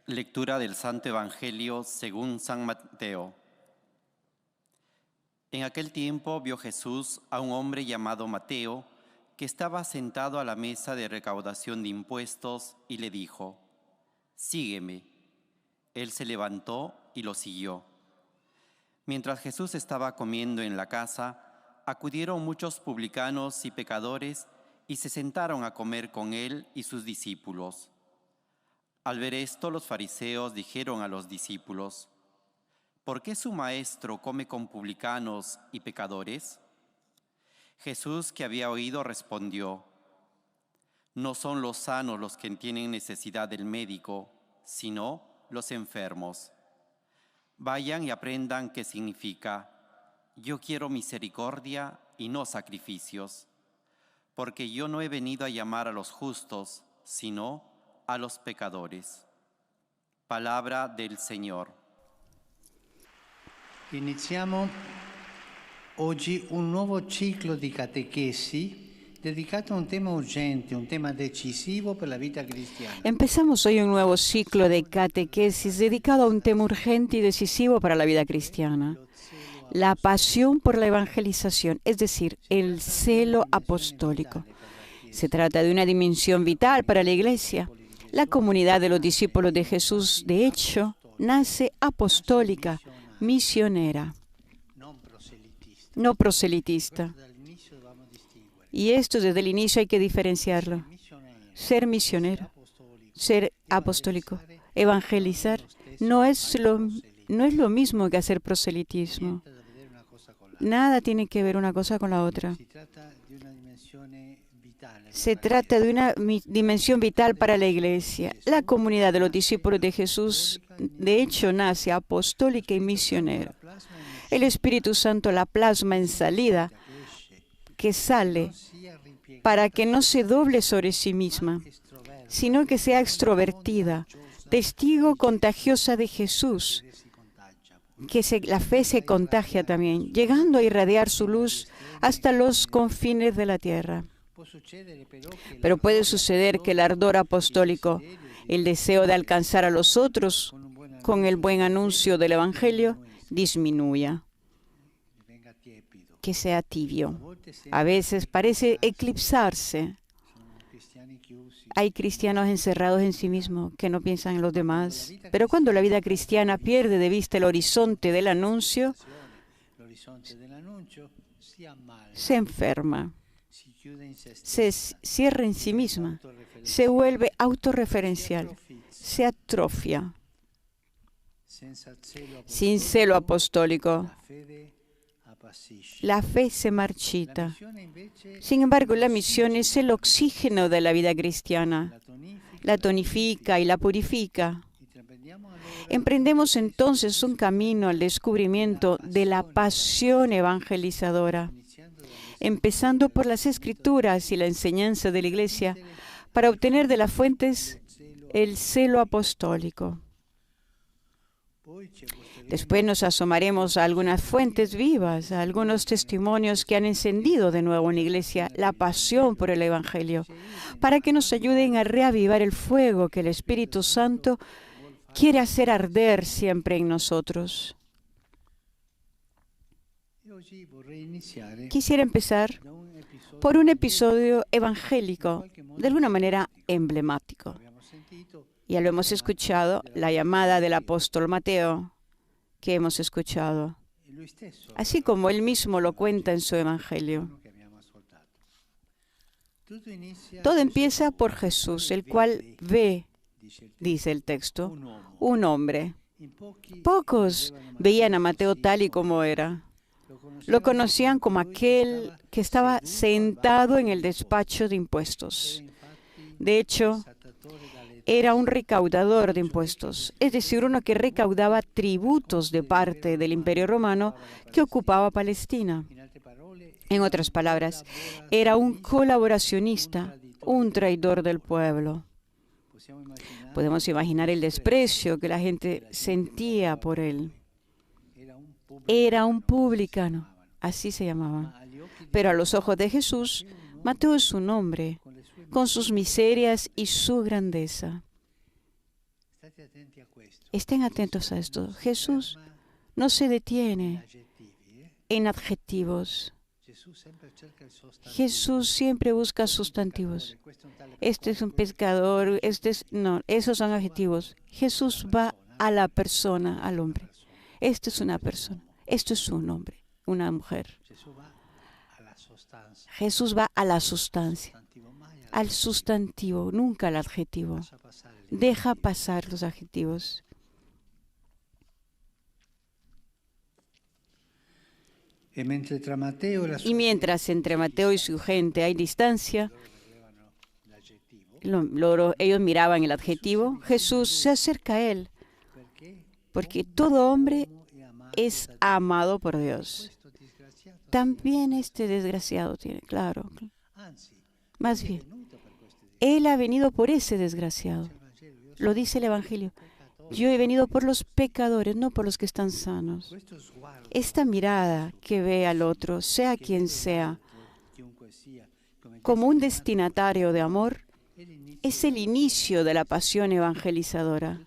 Lectura del Santo Evangelio según San Mateo. En aquel tiempo vio Jesús a un hombre llamado Mateo, que estaba sentado a la mesa de recaudación de impuestos, y le dijo: «Sígueme». Él se levantó y lo siguió. Mientras Jesús estaba comiendo en la casa, acudieron muchos publicanos y pecadores y se sentaron a comer con él y sus discípulos. Al ver esto, los fariseos dijeron a los discípulos: ¿por qué su maestro come con publicanos y pecadores? Jesús, que había oído, respondió: no son los sanos los que tienen necesidad del médico, sino los enfermos. Vayan y aprendan qué significa: yo quiero misericordia y no sacrificios, porque yo no he venido a llamar a los justos, sino a los pecadores. Palabra del Señor. Iniziamo oggi un nuovo ciclo di catechesi dedicato a un tema urgente, un tema decisivo per la vita cristiana. Empezamos hoy un nuevo ciclo de catequesis dedicado a un tema urgente y decisivo para la vida cristiana: la pasión por la evangelización, es decir, el celo apostólico. Se trata de una dimensión vital para la Iglesia. La comunidad de los discípulos de Jesús, de hecho, nace apostólica, misionera, no proselitista. Y esto desde el inicio hay que diferenciarlo. Ser misionero, ser apostólico, evangelizar, no es lo mismo que hacer proselitismo. Nada tiene que ver una cosa con la otra. Se trata de una dimensión vital para la Iglesia. La comunidad de los discípulos de Jesús, de hecho, nace apostólica y misionera. El Espíritu Santo la plasma en salida, que sale para que no se doble sobre sí misma, sino que sea extrovertida, testigo contagiosa de Jesús, que la fe se contagia también, llegando a irradiar su luz hasta los confines de la tierra. Pero puede suceder que el ardor apostólico, el deseo de alcanzar a los otros con el buen anuncio del Evangelio, disminuya, que sea tibio. A veces parece eclipsarse. Hay cristianos encerrados en sí mismos que no piensan en los demás. Pero cuando la vida cristiana pierde de vista el horizonte del anuncio, se enferma, se cierra en sí misma, se vuelve autorreferencial, se atrofia. Sin celo apostólico, la fe se marchita. Sin embargo, la misión es el oxígeno de la vida cristiana. La tonifica y la purifica. Emprendemos entonces un camino al descubrimiento de la pasión evangelizadora, empezando por las Escrituras y la enseñanza de la Iglesia, para obtener de las fuentes el celo apostólico. Después nos asomaremos a algunas fuentes vivas, a algunos testimonios que han encendido de nuevo en la Iglesia la pasión por el Evangelio, para que nos ayuden a reavivar el fuego que el Espíritu Santo quiere hacer arder siempre en nosotros. Quisiera empezar por un episodio evangélico, de alguna manera emblemático. Ya lo hemos escuchado, la llamada del apóstol Mateo, que hemos escuchado, así como él mismo lo cuenta en su Evangelio. Todo empieza por Jesús, el cual ve, dice el texto, un hombre. Pocos veían a Mateo tal y como era. Lo conocían como aquel que estaba sentado en el despacho de impuestos. De hecho, era un recaudador de impuestos, es decir, uno que recaudaba tributos de parte del Imperio Romano que ocupaba Palestina. En otras palabras, era un colaboracionista, un traidor del pueblo. Podemos imaginar el desprecio que la gente sentía por él. Era un publicano, así se llamaba. Pero a los ojos de Jesús, Mateo es un hombre, con sus miserias y su grandeza. Estén atentos a esto. Jesús no se detiene en adjetivos. Jesús siempre busca sustantivos. Este es un pescador, no, esos son adjetivos. Jesús va a la persona, al hombre. Este es una persona, esto es un hombre, una mujer. Jesús va a la sustancia, al sustantivo, nunca al adjetivo. Deja pasar los adjetivos. Y mientras entre Mateo y su gente hay distancia, ellos miraban el adjetivo, Jesús se acerca a él, porque todo hombre es amado por Dios. También este desgraciado tiene, claro. Más bien, Él ha venido por ese desgraciado. Lo dice el Evangelio. Yo he venido por los pecadores, no por los que están sanos. Esta mirada que ve al otro, sea quien sea, como un destinatario de amor, es el inicio de la pasión evangelizadora.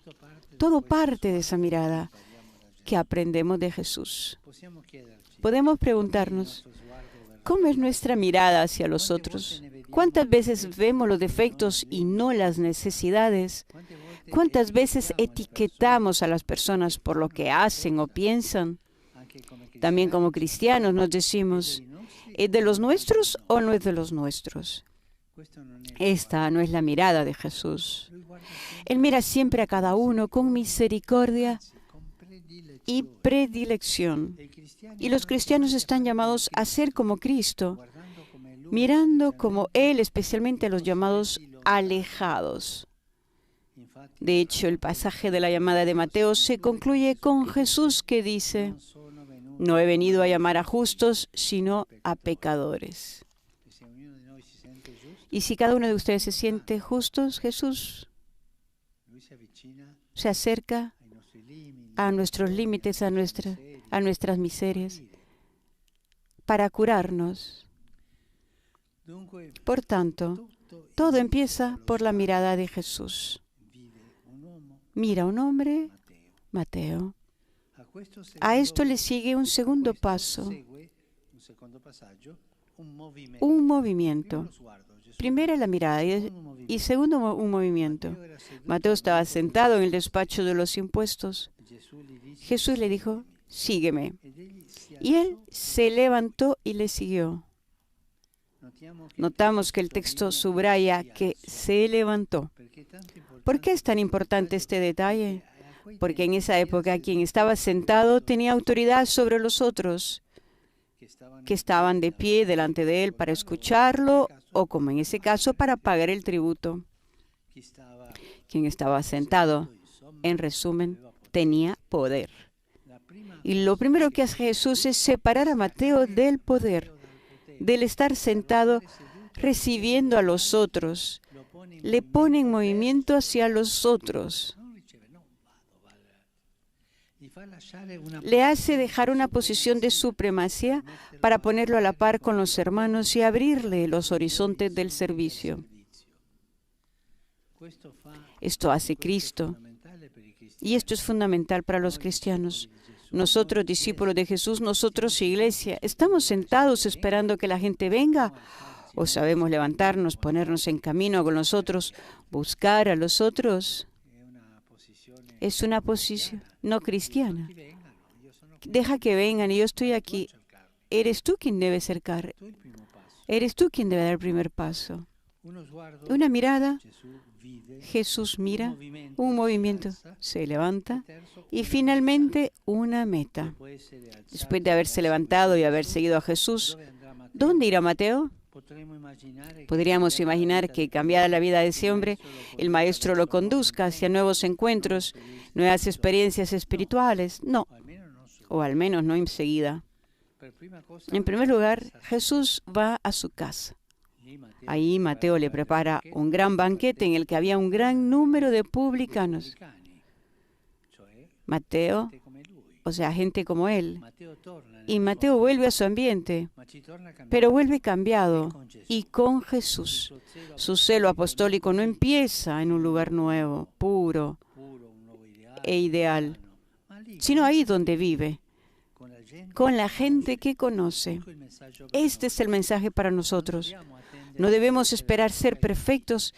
Todo parte de esa mirada que aprendemos de Jesús. Podemos preguntarnos, ¿cómo es nuestra mirada hacia los otros? ¿Cuántas veces vemos los defectos y no las necesidades? ¿Cuántas veces etiquetamos a las personas por lo que hacen o piensan? También como cristianos nos decimos, ¿es de los nuestros o no es de los nuestros? Esta no es la mirada de Jesús. Él mira siempre a cada uno con misericordia y predilección. Y los cristianos están llamados a ser como Cristo, mirando como Él, especialmente a los llamados alejados. De hecho, el pasaje de la llamada de Mateo se concluye con Jesús que dice, no he venido a llamar a justos, sino a pecadores. Y si cada uno de ustedes se siente justos, Jesús se acerca a nuestros límites, a nuestras miserias, para curarnos. Por tanto, todo empieza por la mirada de Jesús. Mira un hombre, Mateo. A esto le sigue un segundo paso, un movimiento. Primero la mirada y segundo un movimiento. Mateo estaba sentado en el despacho de los impuestos. Jesús le dijo, sígueme. Y él se levantó y le siguió. Notamos que el texto subraya que se levantó. ¿Por qué es tan importante este detalle? Porque en esa época quien estaba sentado tenía autoridad sobre los otros, que estaban de pie delante de él para escucharlo o, como en ese caso, para pagar el tributo. Quien estaba sentado, en resumen, tenía poder. Y lo primero que hace Jesús es separar a Mateo del poder, del estar sentado recibiendo a los otros. Le pone en movimiento hacia los otros. Le hace dejar una posición de supremacía para ponerlo a la par con los hermanos y abrirle los horizontes del servicio. Esto hace Cristo. Y esto es fundamental para los cristianos. Nosotros, discípulos de Jesús, nosotros, iglesia, ¿estamos sentados esperando que la gente venga? ¿O sabemos levantarnos, ponernos en camino con los otros, buscar a los otros? Es una posición no cristiana. Deja que vengan y yo estoy aquí. Eres tú quien debe acercar. Eres tú quien debe dar el primer paso. Una mirada. Jesús mira, un movimiento, se levanta y finalmente una meta. Después de haberse levantado y haber seguido a Jesús, ¿dónde irá Mateo? Podríamos imaginar que, cambiada la vida de ese hombre, el Maestro lo conduzca hacia nuevos encuentros, nuevas experiencias espirituales. No, o al menos no enseguida. En primer lugar, Jesús va a su casa. Ahí Mateo le prepara un gran banquete en el que había un gran número de publicanos. Mateo, o sea, gente como él. Y Mateo vuelve a su ambiente, pero vuelve cambiado y con Jesús. Su celo apostólico no empieza en un lugar nuevo, puro, e ideal, sino ahí donde vive, con la gente que conoce. Este es el mensaje para nosotros. No debemos esperar ser perfectos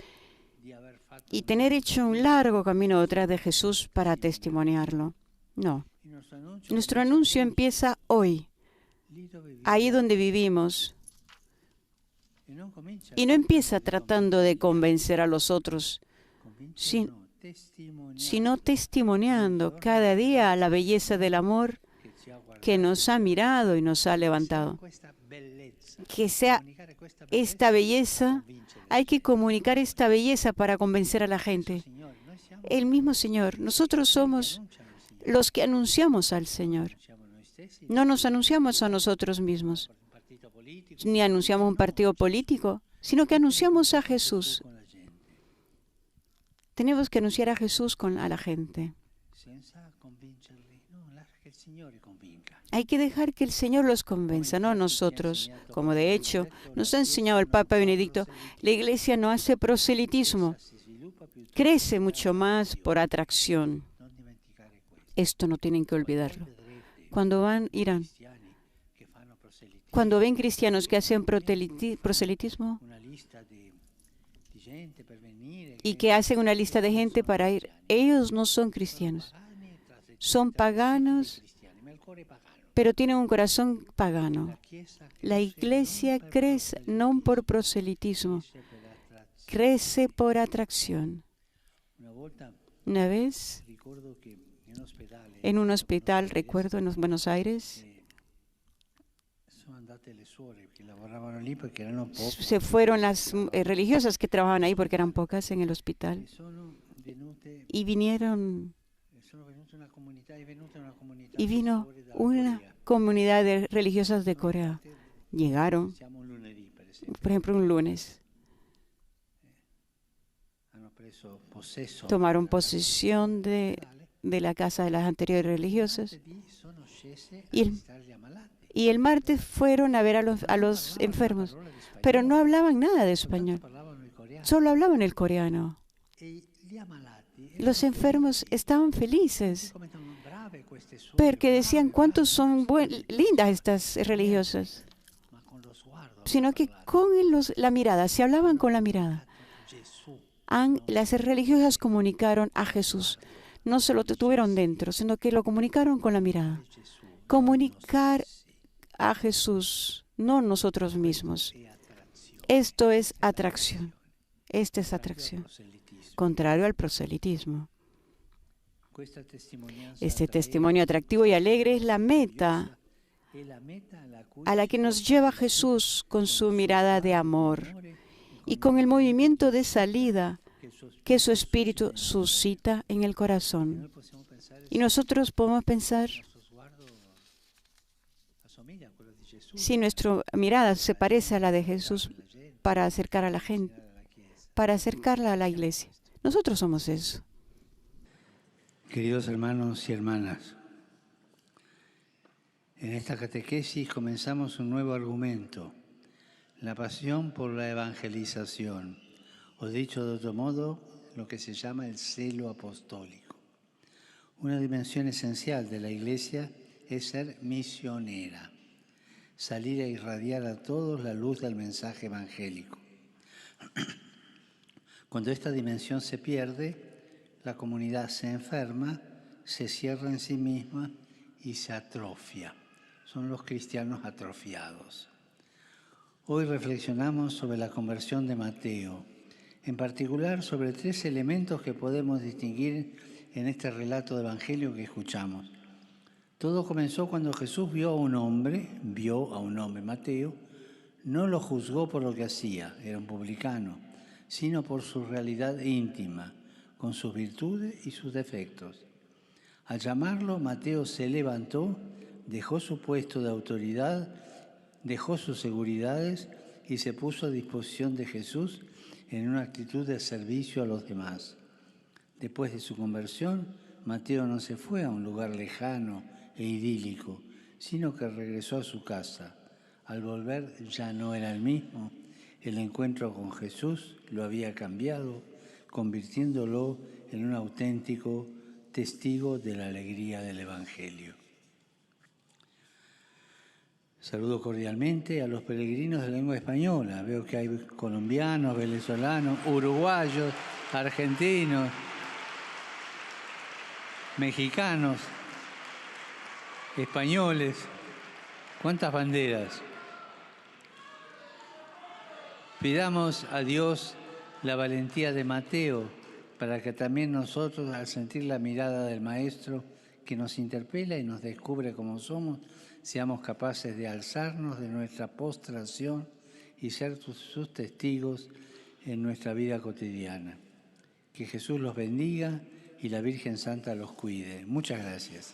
y tener hecho un largo camino detrás de Jesús para testimoniarlo. No. Nuestro anuncio empieza hoy, ahí donde vivimos. Y no empieza tratando de convencer a los otros, sino testimoniando cada día la belleza del amor que nos ha mirado y nos ha levantado. Que sea esta belleza, hay que comunicar esta belleza para convencer a la gente. El mismo Señor, nosotros somos los que anunciamos al Señor. No nos anunciamos a nosotros mismos, ni anunciamos un partido político, sino que anunciamos a Jesús. Tenemos que anunciar a Jesús a la gente. Hay que dejar que el Señor los convenza, no nosotros. Como de hecho nos ha enseñado el Papa Benedicto, la Iglesia no hace proselitismo, crece mucho más por atracción. Esto no tienen que olvidarlo. Cuando irán, cuando ven cristianos que hacen proselitismo y que hacen una lista de gente para ir, ellos no son cristianos. Son paganos, pero tienen un corazón pagano. La Iglesia crece no por proselitismo, crece por atracción. Una vez, en un hospital, recuerdo, en Buenos Aires, se fueron las religiosas que trabajaban ahí porque eran pocas en el hospital y vino una comunidad de religiosas de Corea. Llegaron, por ejemplo, un lunes. Tomaron posesión de la casa de las anteriores religiosas y el martes fueron a ver a los enfermos, pero no hablaban nada de español, solo hablaban el coreano. Los enfermos estaban felices porque decían cuántos son lindas estas religiosas, sino que con la mirada, se hablaban con la mirada. Las religiosas comunicaron a Jesús. No se lo tuvieron dentro, sino que lo comunicaron con la mirada. Comunicar a Jesús, no nosotros mismos. Esto es atracción. Esta es atracción, contrario al proselitismo. Este testimonio atractivo y alegre es la meta a la que nos lleva Jesús con su mirada de amor y con el movimiento de salida que su espíritu suscita en el corazón. Y nosotros podemos pensar, si nuestra mirada se parece a la de Jesús para acercar a la gente, para acercarla a la iglesia. Nosotros somos eso. Queridos hermanos y hermanas, en esta catequesis comenzamos un nuevo argumento, la pasión por la evangelización, o dicho de otro modo, lo que se llama el celo apostólico. Una dimensión esencial de la Iglesia es ser misionera, salir a irradiar a todos la luz del mensaje evangélico. Cuando esta dimensión se pierde, la comunidad se enferma, se cierra en sí misma y se atrofia. Son los cristianos atrofiados. Hoy reflexionamos sobre la conversión de Mateo, en particular sobre 3 elementos que podemos distinguir en este relato de evangelio que escuchamos. Todo comenzó cuando Jesús vio a un hombre, Mateo, no lo juzgó por lo que hacía, era un publicano, sino por su realidad íntima, con sus virtudes y sus defectos. Al llamarlo, Mateo se levantó, dejó su puesto de autoridad, dejó sus seguridades y se puso a disposición de Jesús en una actitud de servicio a los demás. Después de su conversión, Mateo no se fue a un lugar lejano e idílico, sino que regresó a su casa. Al volver ya no era el mismo. El encuentro con Jesús lo había cambiado, convirtiéndolo en un auténtico testigo de la alegría del Evangelio. Saludo cordialmente a los peregrinos de lengua española. Veo que hay colombianos, venezolanos, uruguayos, argentinos, mexicanos, españoles. ¿Cuántas banderas? Pidamos a Dios la valentía de Mateo para que también nosotros, al sentir la mirada del Maestro que nos interpela y nos descubre como somos, seamos capaces de alzarnos de nuestra postración y ser sus testigos en nuestra vida cotidiana. Que Jesús los bendiga y la Virgen Santa los cuide. Muchas gracias.